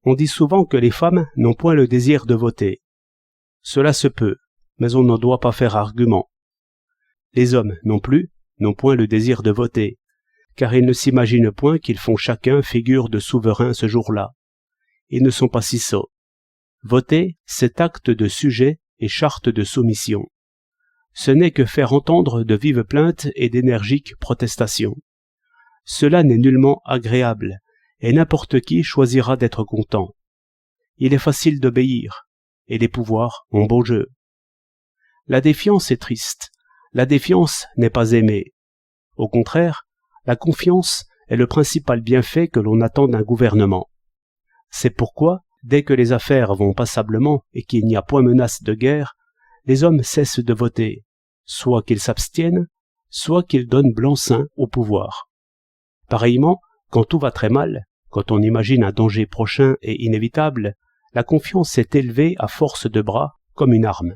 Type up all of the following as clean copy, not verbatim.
On dit souvent que les femmes n'ont point le désir de voter. Cela se peut, mais on n'en doit pas faire argument. Les hommes non plus n'ont point le désir de voter, car ils ne s'imaginent point qu'ils font chacun figure de souverain ce jour-là. Ils ne sont pas si sots. Voter, c'est acte de sujet et charte de soumission. Ce n'est que faire entendre de vives plaintes et d'énergiques protestations. Cela n'est nullement agréable, et n'importe qui choisira d'être content. Il est facile d'obéir, et les pouvoirs ont beau jeu. La défiance est triste. La défiance n'est pas aimée. Au contraire, la confiance est le principal bienfait que l'on attend d'un gouvernement. C'est pourquoi, dès que les affaires vont passablement et qu'il n'y a point menace de guerre, les hommes cessent de voter, soit qu'ils s'abstiennent, soit qu'ils donnent blanc-seing au pouvoir. Pareillement, quand tout va très mal, quand on imagine un danger prochain et inévitable, la confiance est élevée à force de bras comme une arme.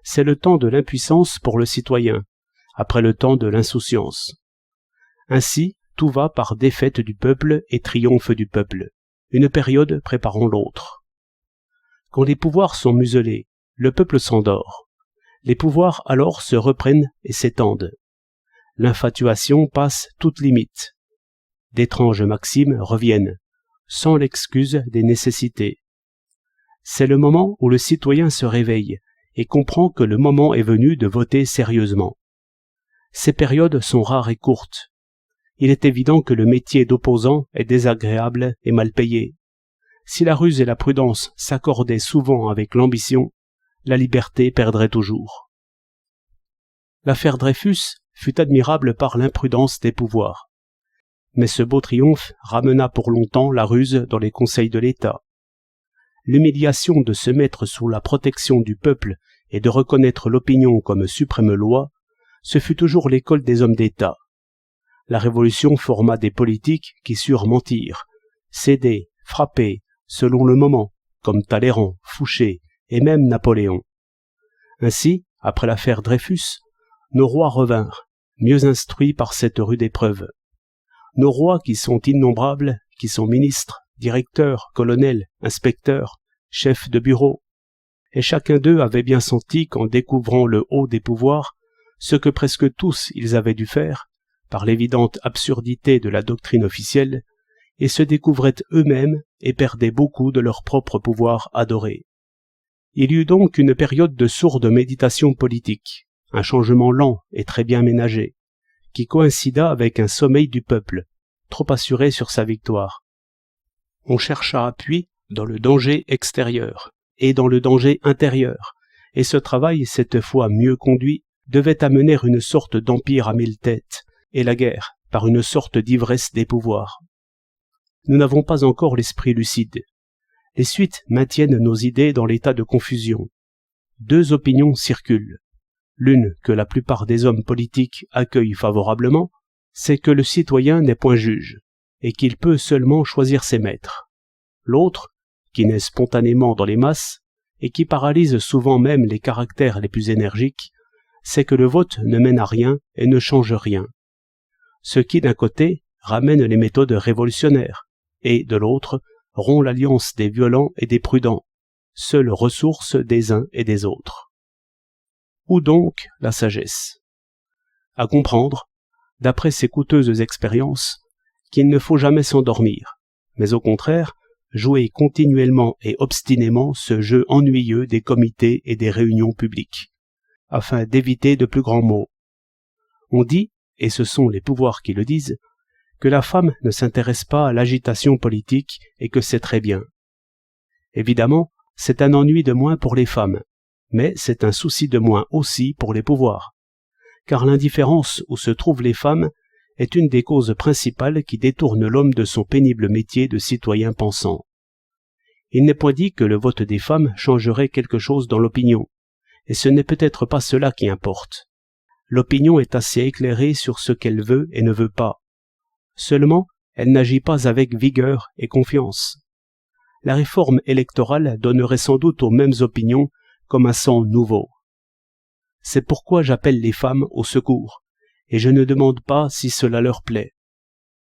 C'est le temps de l'impuissance pour le citoyen, après le temps de l'insouciance. Ainsi, tout va par défaite du peuple et triomphe du peuple, une période préparant l'autre. Quand les pouvoirs sont muselés, le peuple s'endort. Les pouvoirs alors se reprennent et s'étendent. L'infatuation passe toute limite. D'étranges maximes reviennent, sans l'excuse des nécessités. C'est le moment où le citoyen se réveille et comprend que le moment est venu de voter sérieusement. Ces périodes sont rares et courtes. Il est évident que le métier d'opposant est désagréable et mal payé. Si la ruse et la prudence s'accordaient souvent avec l'ambition, la liberté perdrait toujours. L'affaire Dreyfus fut admirable par l'imprudence des pouvoirs. Mais ce beau triomphe ramena pour longtemps la ruse dans les conseils de l'État. L'humiliation de se mettre sous la protection du peuple et de reconnaître l'opinion comme suprême loi, ce fut toujours l'école des hommes d'État. La Révolution forma des politiques qui surent mentir, céder, frapper, selon le moment, comme Talleyrand, Fouché et même Napoléon. Ainsi, après l'affaire Dreyfus, nos rois revinrent, mieux instruits par cette rude épreuve. Nos rois qui sont innombrables, qui sont ministres, directeurs, colonels, inspecteurs, chefs de bureau, et chacun d'eux avait bien senti qu'en découvrant le haut des pouvoirs, ce que presque tous ils avaient dû faire, par l'évidente absurdité de la doctrine officielle, et se découvraient eux-mêmes et perdaient beaucoup de leur propre pouvoir adoré. Il y eut donc une période de sourde méditation politique, un changement lent et très bien ménagé, qui coïncida avec un sommeil du peuple, trop assuré sur sa victoire. On chercha appui dans le danger extérieur et dans le danger intérieur, et ce travail, cette fois mieux conduit, devait amener une sorte d'empire à 1000 têtes, et la guerre, par une sorte d'ivresse des pouvoirs. Nous n'avons pas encore l'esprit lucide. Les suites maintiennent nos idées dans l'état de confusion. Deux opinions circulent. L'une que la plupart des hommes politiques accueillent favorablement, c'est que le citoyen n'est point juge, et qu'il peut seulement choisir ses maîtres. L'autre, qui naît spontanément dans les masses, et qui paralyse souvent même les caractères les plus énergiques, c'est que le vote ne mène à rien et ne change rien. Ce qui, d'un côté, ramène les méthodes révolutionnaires, et, de l'autre, rompt l'alliance des violents et des prudents, seule ressource des uns et des autres. Où donc la sagesse? À comprendre, d'après ces coûteuses expériences, qu'il ne faut jamais s'endormir, mais au contraire, jouer continuellement et obstinément ce jeu ennuyeux des comités et des réunions publiques, afin d'éviter de plus grands maux. On dit, et ce sont les pouvoirs qui le disent, que la femme ne s'intéresse pas à l'agitation politique et que c'est très bien. Évidemment, c'est un ennui de moins pour les femmes, mais c'est un souci de moins aussi pour les pouvoirs, car l'indifférence où se trouvent les femmes est une des causes principales qui détournent l'homme de son pénible métier de citoyen pensant. Il n'est point dit que le vote des femmes changerait quelque chose dans l'opinion, et ce n'est peut-être pas cela qui importe. L'opinion est assez éclairée sur ce qu'elle veut et ne veut pas. Seulement, elle n'agit pas avec vigueur et confiance. La réforme électorale donnerait sans doute aux mêmes opinions comme un sang nouveau. C'est pourquoi j'appelle les femmes au secours, et je ne demande pas si cela leur plaît.